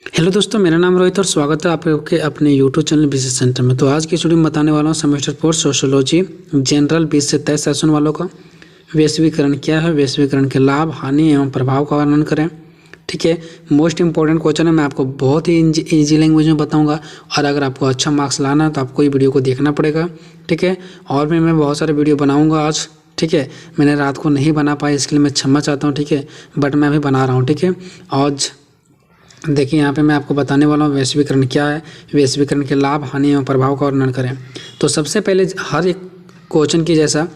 Hello दोस्तों, मेरा नाम रोहित और स्वागत है आपके अपने यूट्यूब चैनल बिजनेस सेंटर में। तो आज की वीडियो में बताने वाला हूँ सेमेस्टर 4 सोशियोलॉजी जनरल 20 से 23 सेशन वालों का वैश्वीकरण क्या है, वैश्वीकरण के लाभ, हानि एवं प्रभाव का वर्णन करें। ठीक है, मोस्ट इंपॉर्टेंट क्वेश्चन है। मैं आपको बहुत ही ईजी लैंग्वेज में बताऊंगा और अगर आपको अच्छा मार्क्स लाना है तो आपको ये वीडियो को देखना पड़ेगा। ठीक है, और भी मैं बहुत सारे वीडियो बनाऊँगा आज। ठीक है, मैंने रात को नहीं बना पाया, इसके लिए मैं क्षमा चाहता हूँ। ठीक है, बट मैं अभी बना रहा हूँ। ठीक है, आज देखिए यहाँ पे मैं आपको बताने वाला हूँ वैश्वीकरण क्या है, वैश्वीकरण के लाभ, हानि एवं प्रभाव का वर्णन करें। तो सबसे पहले हर एक क्वेश्चन की जैसा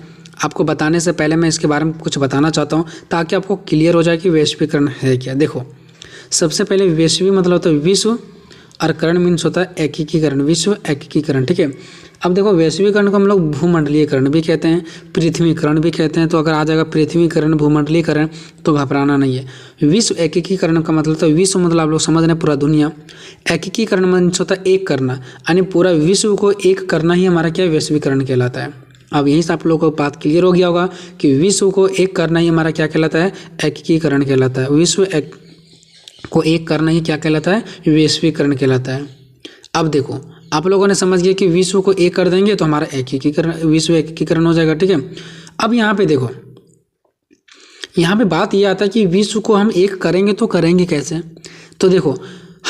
आपको बताने से पहले मैं इसके बारे में कुछ बताना चाहता हूँ ताकि आपको क्लियर हो जाए कि वैश्वीकरण है क्या। देखो, सबसे पहले वैश्वी मतलब होता है विश्व और करण मीन्स होता है एकीकरण, विश्व एकीकरण। ठीक है, अब देखो वैश्वीकरण को हम लोग भूमंडलीयकरण भी कहते हैं, पृथ्वीकरण भी कहते हैं। तो अगर आ जाएगा पृथ्वीकरण, भूमंडलीकरण तो घबराना नहीं है। विश्व एकीकरण का मतलब तो विश्व मतलब आप लोग समझ रहे हैं पूरा दुनिया, एकीकरण मीन्स होता है एक करना, यानी पूरा विश्व को एक करना ही हमारा क्या वैश्वीकरण कहलाता है। अब यहीं से आप लोगों को बात क्लियर हो गया होगा कि विश्व को एक करना ही हमारा क्या कहलाता है, एकीकरण कहलाता है। विश्व को एक करना ही क्या कहलाता है, वैश्वीकरण कहलाता है। अब देखो आप लोगों ने समझ गया कि विश्व को एक कर देंगे तो हमारा एकीकरण, विश्व एकीकरण हो जाएगा। ठीक है, अब यहाँ पे देखो, यहाँ पे बात ये आता है कि विश्व को हम एक करेंगे तो करेंगे कैसे। तो देखो,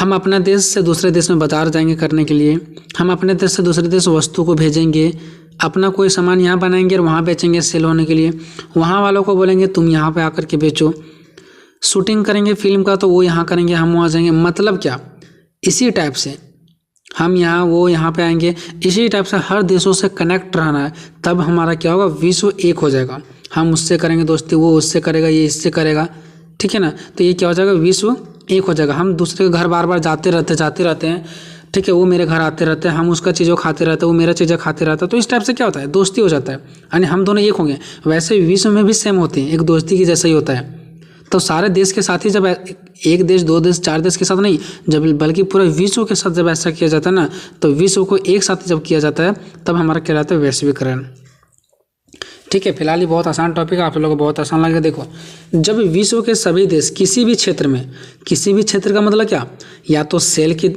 हम अपना देश से दूसरे देश में बाजार जाएंगे करने के लिए, हम अपने देश से दूसरे देश वस्तु को भेजेंगे, अपना कोई सामान यहाँ बनाएंगे और वहाँ बेचेंगे सेल होने के लिए, वहाँ वालों को बोलेंगे तुम यहाँ पे आकर के बेचो। शूटिंग करेंगे फिल्म का तो वो यहाँ करेंगे, हम वहाँ जाएंगे। मतलब क्या, इसी टाइप से हम यहाँ वो यहाँ पे आएंगे, इसी टाइप से हर देशों से कनेक्ट रहना है, तब हमारा क्या होगा, विश्व एक हो जाएगा। हम उससे करेंगे दोस्ती, वो उससे करेगा, ये इससे करेगा। ठीक है ना, तो ये क्या हो जाएगा, विश्व एक हो जाएगा। हम दूसरे के घर बार बार जाते रहते हैं। ठीक है, वो मेरे घर आते रहते हैं, हम उसका चीज़ों खाते रहते हैं, वो मेरा चीज़ें खाते रहता है। तो इस टाइप से क्या होता है, दोस्ती हो जाता है, यानी हम दोनों एक होंगे। वैसे विश्व में भी सेम होते हैं, एक दोस्ती की जैसा ही होता है। तो सारे देश के साथ ही, जब एक देश, दो देश, चार देश के साथ नहीं, जब बल्कि पूरे विश्व के साथ जब ऐसा किया जाता है ना, तो विश्व को एक साथ जब किया जाता है तब हमारा कहलाता है वैश्वीकरण। ठीक है, फिलहाल ये बहुत आसान टॉपिक है, आप लोगों को बहुत आसान लगेगा। देखो, जब विश्व के सभी देश किसी भी क्षेत्र में, किसी भी क्षेत्र का मतलब क्या, या तो सेल के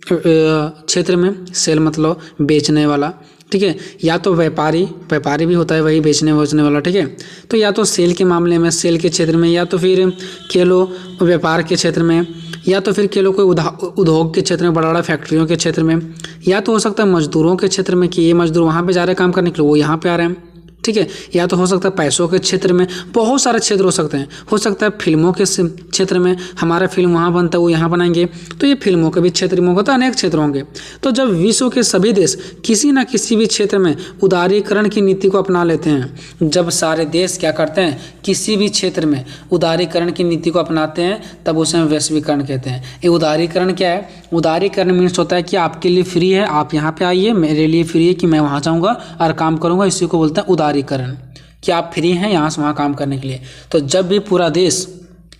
क्षेत्र में, सेल मतलब बेचने वाला, ठीक है, या तो व्यापारी भी होता है, वही बेचने वाला। ठीक है, तो या तो सेल के मामले में, सेल के क्षेत्र में, या तो फिर कह लो व्यापार के क्षेत्र में, या तो फिर कह लो कोई उद्योग के क्षेत्र में, बड़ा बड़ा फैक्ट्रियों के क्षेत्र में, या तो हो सकता है मजदूरों के क्षेत्र में कि ये मजदूर वहाँ पे जा रहे हैं काम करने के लिए, वो यहाँ पे आ रहे हैं। ठीक है, या तो हो सकता है पैसों के क्षेत्र में, बहुत सारे क्षेत्र हो सकते हैं। हो सकता है फिल्मों के क्षेत्र में, हमारा फिल्म वहाँ बनता है, वो यहाँ बनाएंगे, तो ये फिल्मों के भी क्षेत्र में होता है, अनेक क्षेत्र होंगे। तो जब विश्व के सभी देश किसी ना किसी भी क्षेत्र में उदारीकरण की नीति को अपना लेते हैं, जब सारे देश क्या करते हैं, किसी भी क्षेत्र में उदारीकरण की नीति को अपनाते हैं, तब उसे हम वैश्वीकरण कहते हैं। ये उदारीकरण क्या है, उदारीकरण मीन्स होता है कि आपके लिए फ्री है, आप यहाँ पे आइए, मेरे लिए फ्री है कि मैं वहाँ जाऊँगा और काम करूँगा, इसी को बोलते हैं उदारीकरण, कि आप फ्री हैं यहाँ से वहाँ काम करने के लिए। तो जब भी पूरा देश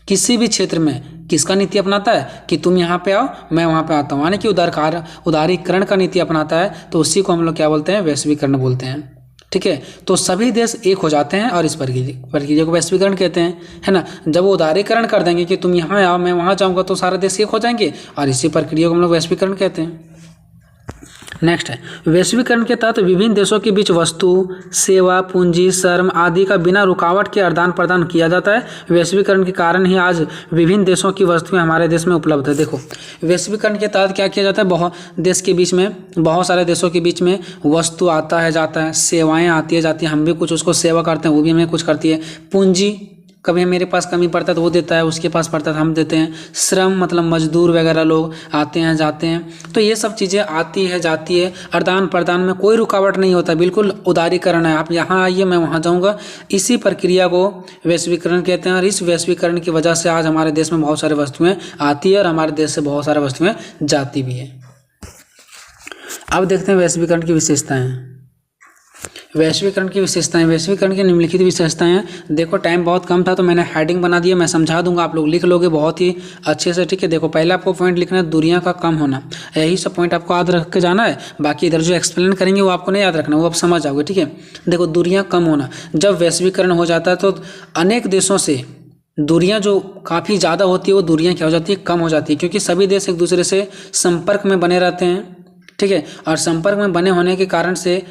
किसी भी क्षेत्र में किसका नीति अपनाता है कि तुम यहाँ पे आओ, मैं वहाँ पे आता हूँ, यानी कि उदारीकरण का नीति अपनाता है, तो उसी को हम लोग क्या बोलते हैं, वैश्वीकरण बोलते हैं। ठीक है, तो सभी देश एक हो जाते हैं और इस प्रक्रिया को वैश्वीकरण कहते हैं, है ना। जब वो उदारीकरण कर देंगे कि तुम यहाँ आओ, मैं वहाँ जाऊँगा, तो सारे देश एक हो जाएंगे और इसी प्रक्रिया को हम लोग वैश्वीकरण कहते हैं। नेक्स्ट है, वैश्वीकरण के तहत विभिन्न देशों के बीच वस्तु, सेवा, पूंजी, श्रम आदि का बिना रुकावट के आदान प्रदान किया जाता है। वैश्वीकरण के कारण ही आज विभिन्न देशों की वस्तुएं हमारे देश में उपलब्ध है। देखो, वैश्वीकरण के तहत क्या किया जाता है, बहुत देश के बीच में, बहुत सारे देशों के बीच में वस्तु आता है जाता है, सेवाएँ आती है जाती है, हम भी कुछ उसको सेवा करते हैं, वो भी हमें कुछ करती है। पूंजी, कभी मेरे पास कमी पड़ता है तो वो देता है, उसके पास पड़ता है तो हम देते हैं। श्रम मतलब मजदूर वगैरह लोग आते हैं जाते हैं, तो ये सब चीज़ें आती है जाती है, आदान प्रदान में कोई रुकावट नहीं होता, बिल्कुल उदारीकरण है, आप यहाँ आइए, मैं वहाँ जाऊँगा। इसी प्रक्रिया को वैश्वीकरण कहते हैं और इस वैश्वीकरण की वजह से आज हमारे देश में बहुत सारी वस्तुएँ आती है और हमारे देश से बहुत सारी वस्तुएँ जाती भी है। अब देखते हैं वैश्वीकरण की विशेषताएँ। वैश्वीकरण की विशेषताएं, वैश्वीकरण की निम्नलिखित विशेषताएं हैं। देखो, टाइम बहुत कम था तो मैंने हेडिंग बना दिया, मैं समझा दूंगा, आप लोग लिख लोगे बहुत ही अच्छे से। ठीक है, देखो, पहले आपको पॉइंट लिखना है दूरियां का कम होना, यही सब पॉइंट आपको याद रख के जाना है। बाकी इधर जो एक्सप्लेन करेंगे वो आपको नहीं याद रखना, वो आप समझ जाओगे। ठीक है, देखो, दूरियां कम होना, जब वैश्वीकरण हो जाता है तो अनेक देशों से दूरियां जो काफ़ी ज़्यादा होती है वो दूरियां क्या हो जाती है, कम हो जाती है, क्योंकि सभी देश एक दूसरे से संपर्क में बने रहते हैं। ठीक है, और संपर्क में बने होने के कारण से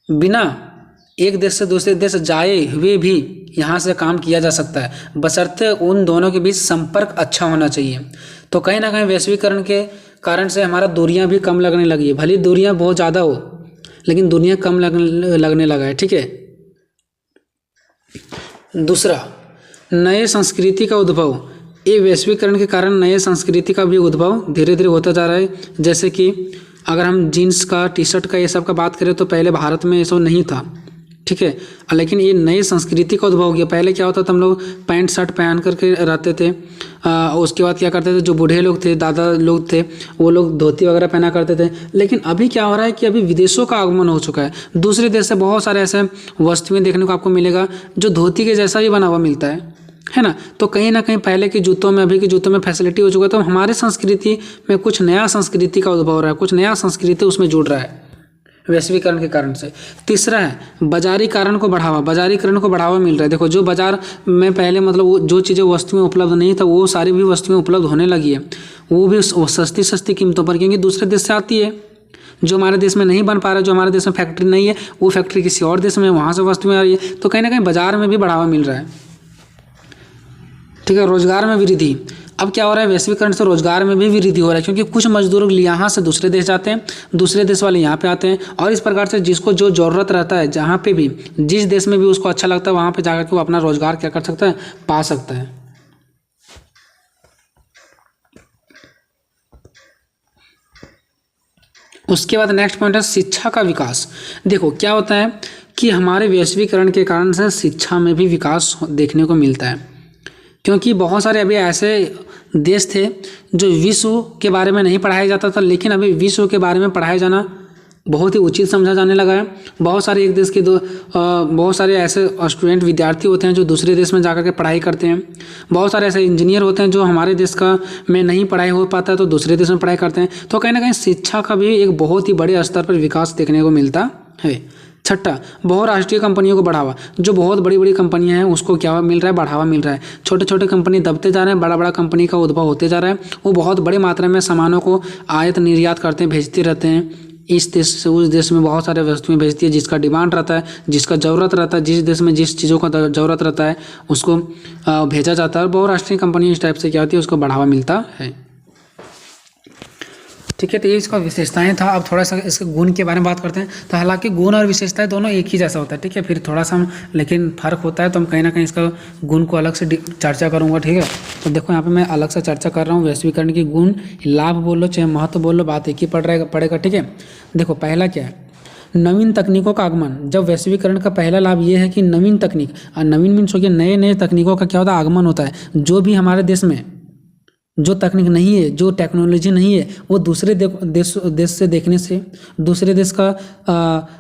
बिना एक देश से दूसरे देश जाए हुए भी यहाँ से काम किया जा सकता है, बशर्ते उन दोनों के बीच संपर्क अच्छा होना चाहिए। तो कहीं ना कहीं वैश्वीकरण के कारण से हमारा दूरियां भी कम लगने लगी है, भले दूरियां बहुत ज़्यादा हो लेकिन दूरियां कम लगने लगा है। ठीक है, दूसरा, नए संस्कृति का उद्भव। ये वैश्वीकरण के कारण नए संस्कृति का भी उद्भव धीरे धीरे होता जा रहा है। जैसे कि अगर हम जीन्स का, टी शर्ट का, ये सब का बात करें तो पहले भारत में ये सब नहीं था। ठीक है, लेकिन ये नई संस्कृति का उद्भव हो गया। पहले क्या होता था, हम लोग पैंट शर्ट पहन करके रहते थे। उसके बाद क्या करते थे, जो बूढ़े लोग थे, दादा लोग थे, वो लोग धोती वगैरह पहना करते थे। लेकिन अभी क्या हो रहा है कि अभी विदेशों का आगमन हो चुका है। दूसरे देश से बहुत सारे ऐसे वस्तुएं देखने को आपको मिलेगा जो धोती के जैसा ही बना हुआ मिलता है ना। तो कहीं ना कहीं पहले के जूतों में, अभी के जूतों में फैसिलिटी हो चुका है। तो हमारे संस्कृति में कुछ नया संस्कृति का उद्भव हो रहा है, कुछ नया संस्कृति उसमें जुड़ रहा है वैश्वीकरण के कारण से। तीसरा है बाजारीकरण को बढ़ावा। बाजारीकरण को बढ़ावा मिल रहा है। देखो, जो बाजार में पहले मतलब वो जो चीज़ें वस्तुएं उपलब्ध नहीं था, वो सारी भी वस्तुएं उपलब्ध होने लगी है, वो भी सस्ती सस्ती कीमतों पर, क्योंकि दूसरे देश से आती है। जो हमारे देश में नहीं बन पा रहा है, जो हमारे देश में फैक्ट्री नहीं है, वो फैक्ट्री किसी और देश में, वहाँ से वस्तुएं आ रही है। तो कहीं ना कहीं बाजार में भी बढ़ावा मिल रहा है। ठीक है, रोजगार में वृद्धि। अब क्या हो रहा है, वैश्वीकरण से रोजगार में भी वृद्धि हो रहा है, क्योंकि कुछ मजदूर यहाँ से दूसरे देश जाते हैं, दूसरे देश वाले यहाँ पे आते हैं, और इस प्रकार से जिसको जो ज़रूरत रहता है, जहाँ पे भी, जिस देश में भी उसको अच्छा लगता है, वहाँ पे जाकर के वो अपना रोजगार क्या कर सकता है, पा सकता है। उसके बाद नेक्स्ट पॉइंट है शिक्षा का विकास। देखो क्या होता है कि हमारे वैश्वीकरण के कारण से शिक्षा में भी विकास देखने को मिलता है, क्योंकि बहुत सारे अभी ऐसे देश थे जो विश्व के बारे में नहीं पढ़ाया जाता था, लेकिन अभी विश्व के बारे में पढ़ाया जाना बहुत ही उचित समझा जाने लगा है। बहुत सारे एक देश के बहुत सारे ऐसे स्टूडेंट, विद्यार्थी होते हैं जो दूसरे देश में जाकर के पढ़ाई करते हैं। बहुत सारे ऐसे इंजीनियर होते हैं जो हमारे देश का में नहीं पढ़ाई हो पाता है तो दूसरे देश में पढ़ाई करते हैं। तो कहीं ना कहीं शिक्षा का भी एक बहुत ही बड़े स्तर पर विकास देखने को मिलता है। छठा, बहुराष्ट्रीय कंपनियों को बढ़ावा। जो बहुत बड़ी बड़ी कंपनियां हैं उसको क्या मिल रहा है, बढ़ावा मिल रहा है। छोटे छोटे कंपनी दबते जा रहे हैं, बड़ा बड़ा कंपनी का उद्भव होते जा रहा है। वो बहुत बड़ी मात्रा में सामानों को आयात निर्यात करते हैं, भेजते रहते हैं। इस देश से उस देश में बहुत सारे वस्तुएं भेजती है, जिसका डिमांड रहता है, जिसका ज़रूरत रहता है, जिस देश में जिस चीज़ों का ज़रूरत रहता है उसको भेजा जाता है। और बहुराष्ट्रीय कंपनी इस टाइप से क्या होती है, उसको बढ़ावा मिलता है। ठीक है, तो ये इसका विशेषताएं था। अब थोड़ा सा इसके गुण के बारे में बात करते हैं। तो हालांकि गुण और विशेषताएं दोनों एक ही जैसा होता है। ठीक है, फिर थोड़ा सा लेकिन फ़र्क होता है, तो हम कहीं ना कहीं इसका गुण को अलग से चर्चा करूंगा। ठीक है, तो देखो यहाँ पे मैं अलग से चर्चा कर रहा हूँ वैश्वीकरण के गुण। लाभ बोल लो चाहे महत्व बोल लो, बात एक ही पड़ेगा। ठीक है, देखो पहला क्या है, नवीन तकनीकों का आगमन। जब वैश्वीकरण का पहला लाभ ये है कि नवीन तकनीक, और नवीन मीन्स हो गया नए नए तकनीकों का क्या होता है, आगमन होता है। जो भी हमारे देश में जो तकनीक नहीं है, जो टेक्नोलॉजी नहीं है, वो दूसरे देश से देखने से, दूसरे देश का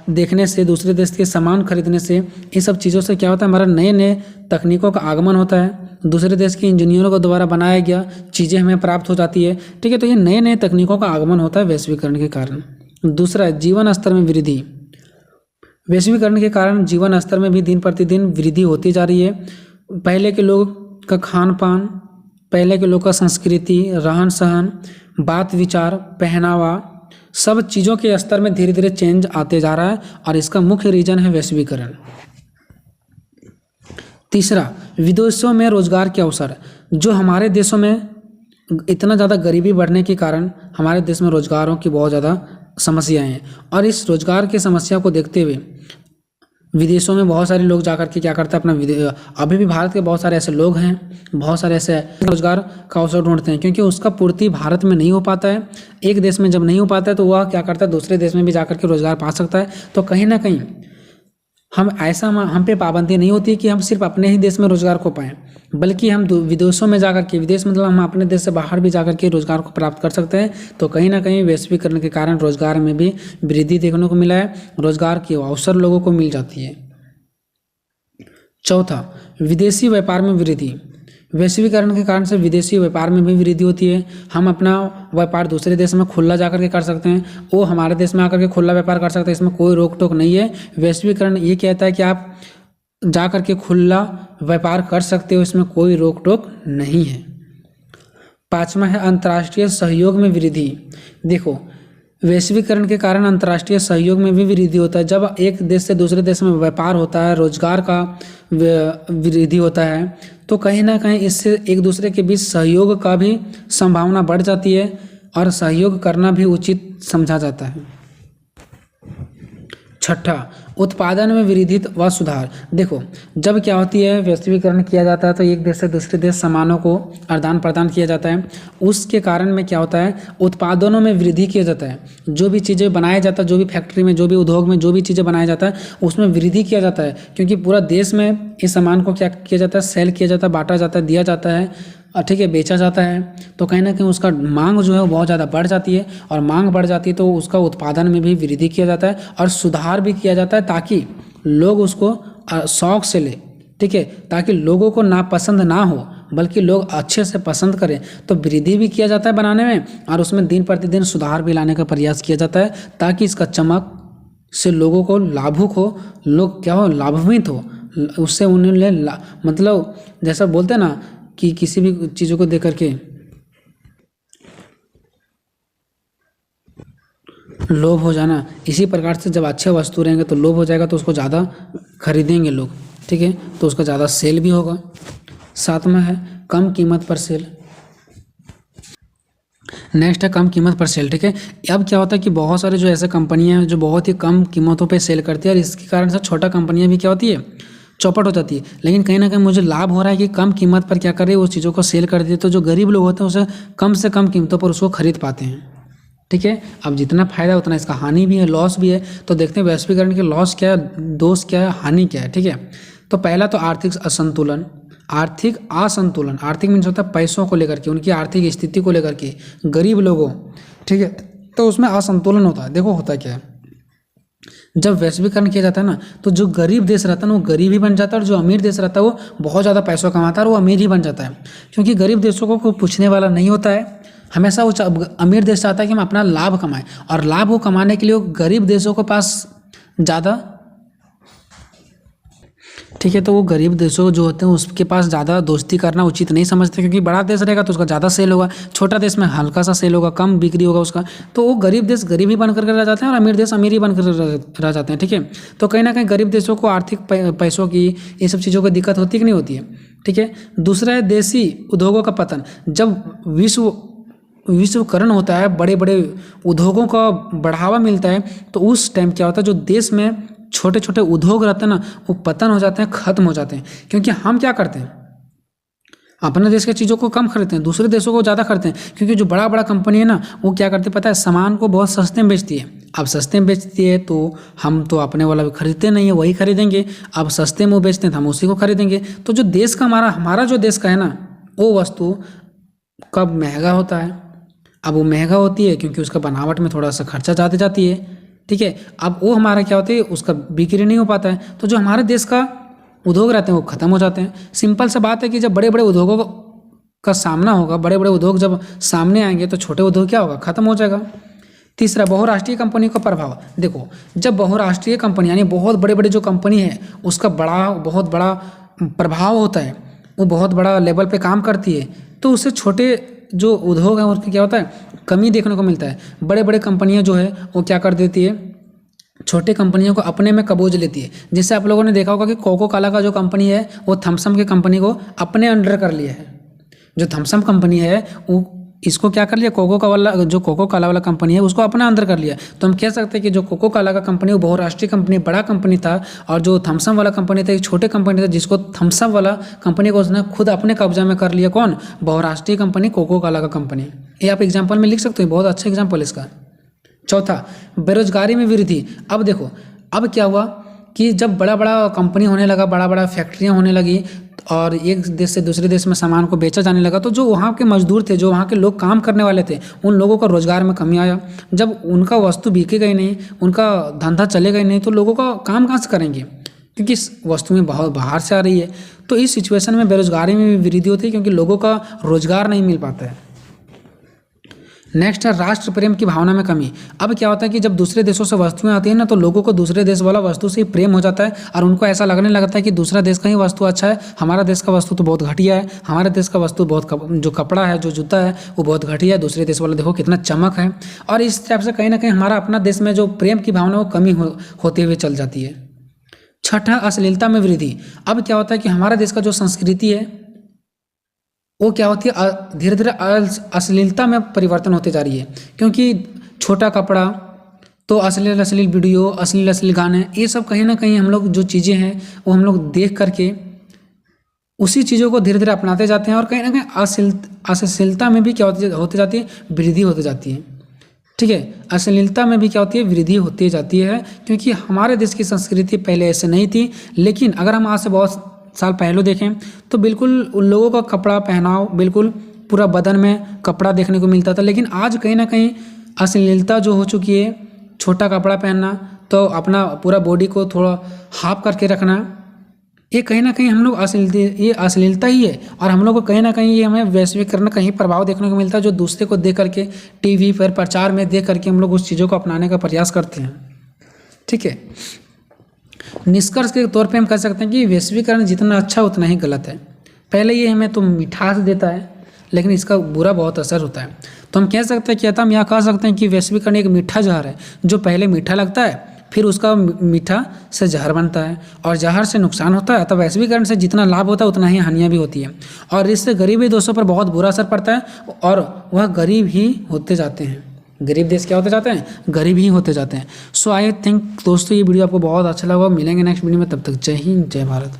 देखने से, दूसरे देश के सामान खरीदने से, ये सब चीज़ों से क्या होता है, हमारा नए नए तकनीकों का आगमन होता है। दूसरे देश के इंजीनियरों के द्वारा बनाया गया चीज़ें हमें प्राप्त हो जाती है। ठीक है, तो ये नए नए तकनीकों का आगमन होता है वैश्वीकरण के कारण। दूसरा है जीवन स्तर में वृद्धि। वैश्वीकरण के कारण जीवन स्तर में भी दिन प्रतिदिन वृद्धि होती जा रही है। पहले के लोग का खान पान, पहले के लोग का संस्कृति, रहन सहन, बात विचार, पहनावा, सब चीज़ों के स्तर में धीरे धीरे चेंज आते जा रहा है, और इसका मुख्य रीजन है वैश्वीकरण। तीसरा, विदेशों में रोजगार के अवसर। जो हमारे देशों में इतना ज़्यादा गरीबी बढ़ने के कारण हमारे देश में रोजगारों की बहुत ज़्यादा समस्याएं हैं, और इस रोजगार की समस्या को देखते हुए विदेशों में बहुत सारे लोग जाकर के क्या करते हैं, अपना अभी भी भारत के बहुत सारे ऐसे लोग हैं, बहुत सारे ऐसे रोजगार का अवसर ढूंढते हैं, क्योंकि उसका पूर्ति भारत में नहीं हो पाता है। एक देश में जब नहीं हो पाता है तो वह क्या करता है, दूसरे देश में भी जाकर के रोजगार पा सकता है। तो कहीं ना कहीं हम पे पाबंदी नहीं होती कि हम सिर्फ अपने ही देश में रोजगार को पाएं, बल्कि हम विदेशों में जाकर के, विदेश मतलब हम अपने देश से बाहर भी जाकर के रोजगार को प्राप्त कर सकते हैं। तो कहीं ना कहीं वैश्वीकरण के कारण रोजगार में भी वृद्धि देखने को मिला है, रोजगार के अवसर लोगों को मिल जाती है। चौथा, विदेशी व्यापार में वृद्धि। वैश्वीकरण के कारण से विदेशी व्यापार में भी वृद्धि होती है। हम अपना व्यापार दूसरे देश में खुला जाकर के कर सकते हैं, वो हमारे देश में आकर के खुला व्यापार कर सकते हैं, इसमें कोई रोक टोक नहीं है। वैश्वीकरण ये कहता है कि आप जा कर के खुला व्यापार कर सकते हो, इसमें कोई रोक टोक नहीं है। पांचवा है अंतर्राष्ट्रीय सहयोग में वृद्धि। देखो, वैश्वीकरण के कारण अंतर्राष्ट्रीय सहयोग में भी वृद्धि होता है। जब एक देश से दूसरे देश में व्यापार होता है, रोजगार का वृद्धि होता है, तो कहीं ना कहीं इससे एक दूसरे के बीच सहयोग का भी संभावना बढ़ जाती है और सहयोग करना भी उचित समझा जाता है। छठा, उत्पादन में वृद्धि व सुधार। देखो, जब क्या होती है, वैश्वीकरण किया जाता है तो एक देश से दूसरे देश सामानों को आदान प्रदान किया जाता है। उसके कारण में क्या होता है, उत्पादनों में वृद्धि किया जाता है। जो भी चीज़ें बनाया जाता है, जो भी फैक्ट्री में, जो भी उद्योग में जो भी चीज़ें बनाया जाता है, उसमें वृद्धि किया जाता है, क्योंकि पूरा देश में इस सामान को क्या किया जाता है, सेल किया जाता है, बांटा जाता है, दिया जाता है, ठीक है, बेचा जाता है। तो कहीं ना कहीं उसका मांग जो है वो बहुत ज़्यादा बढ़ जाती है, और मांग बढ़ जाती है तो उसका उत्पादन में भी वृद्धि किया जाता है और सुधार भी किया जाता है, ताकि लोग उसको शौक से ले, ठीक है, ताकि लोगों को नापसंद ना हो बल्कि लोग अच्छे से पसंद करें। तो वृद्धि भी किया जाता है बनाने में, और उसमें दिन प्रतिदिन सुधार भी लाने का प्रयास किया जाता है, ताकि इसका चमक से लोगों को लाभुक हो, लोग क्या हो, लाभान्वित हो, उससे उन्हें मतलब जैसा बोलते हैं ना कि किसी भी चीज़ों को देख करके लोभ हो जाना, इसी प्रकार से जब अच्छे वस्तु रहेंगे तो लोभ हो जाएगा, तो उसको ज़्यादा खरीदेंगे लोग, ठीक है, तो उसका ज़्यादा सेल भी होगा। सातवां है कम कीमत पर सेल। नेक्स्ट है कम कीमत पर सेल, ठीक है। अब क्या होता है कि बहुत सारे जो ऐसे कंपनियां हैं जो बहुत ही कम कीमतों पे सेल करती है, और इसके कारण से छोटा कंपनियां भी क्या होती है, चौपट हो जाती है। लेकिन कहीं ना कहीं मुझे लाभ हो रहा है कि कम कीमत पर क्या कर रही है, उस चीज़ों को सेल कर देती है, तो जो गरीब लोग होते हैं उसे कम से कम कीमतों पर उसको खरीद पाते हैं, ठीक है। अब जितना फायदा उतना इसका हानि भी है, लॉस भी है। तो देखते हैं वैश्वीकरण के लॉस क्या है, दोष क्या है, हानि क्या है, ठीक है। तो पहला तो आर्थिक असंतुलन, आर्थिक असंतुलन, आर्थिक मीन्स होता है पैसों को लेकर के, उनकी आर्थिक स्थिति को लेकर के, गरीब लोगों, ठीक है, तो उसमें असंतुलन होता है। देखो होता क्या है, जब वैश्वीकरण किया जाता है ना, तो जो गरीब देश रहता है ना वो गरीब ही बन जाता है, और जो अमीर देश रहता है वो बहुत ज़्यादा पैसा कमाता है और वो अमीर ही बन जाता है, क्योंकि गरीब देशों को कोई पूछने वाला नहीं होता है। हमेशा वो अमीर देश चाहता है कि हम अपना लाभ कमाएं, और लाभ को कमाने के लिए वो गरीब देशों के पास ज़्यादा, ठीक है, तो वो गरीब देशों जो होते हैं उसके पास ज़्यादा दोस्ती करना उचित नहीं समझते, क्योंकि बड़ा देश रहेगा तो उसका ज़्यादा सेल होगा, छोटा देश में हल्का सा सेल होगा, कम बिक्री होगा उसका। तो वो गरीब देश गरीब ही बन करके रह जाते हैं और अमीर देश अमीर ही बन कर रह जाते हैं, ठीक है। तो कहीं ना कहीं गरीब देशों को आर्थिक पैसों की, ये सब चीज़ों की दिक्कत होती कि नहीं होती है, ठीक है। दूसरा है देसी उद्योगों का पतन। जब विश्वकरण होता है, बड़े बड़े उद्योगों का बढ़ावा मिलता है, तो उस टाइम क्या होता है, जो देश में छोटे छोटे उद्योग रहते हैं ना वो पतन हो जाते हैं, खत्म हो जाते हैं। क्योंकि हम क्या करते हैं, अपने देश की चीज़ों को कम खरीदते हैं, दूसरे देशों को ज़्यादा खरीदते हैं, क्योंकि जो बड़ा बड़ा कंपनी है ना वो क्या करते हैं पता है, सामान को बहुत सस्ते में बेचती है। अब सस्ते में बेचती है तो हम तो अपने वाला खरीदते नहीं है, वही खरीदेंगे। अब सस्ते में वो बेचते हैं तो हम उसी को खरीदेंगे। तो जो देश का हमारा जो देश का है ना, वो वस्तु कब महंगा होता है। अब वो महंगा होती है क्योंकि उसका बनावट में थोड़ा सा खर्चा ज़्यादा जाती है, ठीक है। अब वो हमारा क्या होता है, उसका बिक्री नहीं हो पाता है, तो जो हमारे देश का उद्योग रहते हैं वो खत्म हो जाते हैं। सिंपल सा बात है कि जब बड़े बड़े उद्योगों का सामना होगा, बड़े बड़े उद्योग जब सामने आएंगे तो छोटे उद्योग क्या होगा, खत्म हो जाएगा। तीसरा बहुराष्ट्रीय कंपनी का प्रभाव। देखो, जब बहुराष्ट्रीय कंपनी यानी बहुत बड़े बड़े जो कंपनी है उसका बहुत बड़ा प्रभाव होता है, वो बहुत बड़ा लेवल पे काम करती है, तो उससे छोटे जो उद्योग हैं उसके क्या होता है, कमी देखने को मिलता है। बड़े बड़े कंपनियां जो है वो क्या कर देती है, छोटे कंपनियों को अपने में कबूज लेती है। जैसे आप लोगों ने देखा होगा कि कोको कोला का जो कंपनी है वो थम्सअप की कंपनी को अपने अंडर कर लिया है। जो थम्सअप कंपनी है वो इसको क्या कर लिया, कोको कोला वाला कंपनी है उसको अपना अंदर कर लिया। तो हम कह सकते हैं कि जो कोको कोला का कंपनी वो बहुराष्ट्रीय कंपनी, बड़ा कंपनी था, और जो थम्सअप वाला कंपनी था एक छोटे कंपनी था, जिसको थम्सअप वाला कंपनी को उसने खुद अपने कब्जा में कर लिया। कौन, बहुराष्ट्रीय कंपनी कोको कोला का कंपनी। ये आप एग्जाम्पल में लिख सकते हो, बहुत अच्छा एग्जाम्पल इसका। चौथा, बेरोजगारी में वृद्धि। अब देखो, अब क्या हुआ कि जब बड़ा बड़ा कंपनी होने लगा, बड़ा बड़ा फैक्ट्रियाँ होने लगी और एक देश से दूसरे देश में सामान को बेचा जाने लगा, तो जो वहाँ के मजदूर थे, जो वहाँ के लोग काम करने वाले थे, उन लोगों का रोजगार में कमी आया। जब उनका वस्तु बिकेगा ही नहीं, उनका धंधा चलेगा ही नहीं, तो लोगों का काम कहाँ से करेंगे, क्योंकि इस वस्तु में बहुत बाहर से आ रही है। तो इस सिचुएशन में बेरोजगारी में भी वृद्धि होती है, क्योंकि लोगों का रोजगार नहीं मिल पाता है। नेक्स्ट है राष्ट्र प्रेम की भावना में कमी। अब क्या होता है कि जब दूसरे देशों से वस्तुएं आती हैं ना, तो लोगों को दूसरे देश वाला वस्तु से ही प्रेम हो जाता है और उनको ऐसा लगने लगता है कि दूसरा देश का ही वस्तु अच्छा है, हमारा देश का वस्तु तो बहुत घटिया है, हमारे देश का वस्तु बहुत जो कपड़ा है, जो जूता है वो बहुत घटिया है, दूसरे देश वाला देखो कितना चमक है। और इस टाइप से कहीं ना कहीं हमारा अपना देश में जो प्रेम की भावना वो कमी होते हुए चल जाती है। छठा, अश्लीलता में वृद्धि। अब क्या होता है कि हमारा देश का जो संस्कृति है वो क्या होती है, धीरे धीरे अश्लीलता में परिवर्तन होते जा रही है, क्योंकि छोटा कपड़ा तो अश्लील अश्लील वीडियो, अश्लील अश्लील गाने, ये सब कहीं ना कहीं हम लोग जो चीज़ें हैं वो हम लोग देख करके उसी चीज़ों को धीरे धीरे अपनाते जाते हैं और कहीं ना कहीं अश्लीलता में भी क्या होती जाती है, वृद्धि होती जाती है। ठीक है, अश्लीलता में भी क्या होती है, वृद्धि होती जाती है, क्योंकि हमारे देश की संस्कृति पहले ऐसे नहीं थी। लेकिन अगर हम आज से बहुत साल पहले देखें तो बिल्कुल उन लोगों का कपड़ा पहनाव बिल्कुल पूरा बदन में कपड़ा देखने को मिलता था। लेकिन आज कहीं ना कहीं अश्लीलता जो हो चुकी है, छोटा कपड़ा पहनना, तो अपना पूरा बॉडी को थोड़ा हाफ करके रखना, ये कहीं ना कहीं हम लोग ये अश्लीलता ही है। और हम लोग को कहीं ना कहीं ये हमें वैश्वीकरण कहीं प्रभाव देखने को मिलता है, जो दूसरे को देख करके टीवी पर प्रचार में देख करके हम लोग उस चीज़ों को अपनाने का प्रयास करते हैं। ठीक है, निष्कर्ष के तौर पे हम कह सकते हैं कि वैश्वीकरण जितना अच्छा उतना ही गलत है। पहले ये हमें तो मिठास देता है, लेकिन इसका बुरा बहुत असर होता है। तो हम कह सकते हैं कि हम यह कह सकते हैं कि वैश्वीकरण एक मीठा जहर है, जो पहले मीठा लगता है फिर उसका मीठा से जहर बनता है और जहर से नुकसान होता है। तो वैश्वीकरण से जितना लाभ होता है उतना ही हानियाँ भी होती है और इससे गरीबी देशों पर बहुत बुरा असर पड़ता है और वह गरीब ही होते जाते हैं। गरीब देश क्या होते जाते हैं, गरीब ही होते जाते हैं। सो आई थिंक दोस्तों ये वीडियो आपको बहुत अच्छा लगा। मिलेंगे नेक्स्ट वीडियो में, तब तक जय हिंद जय भारत।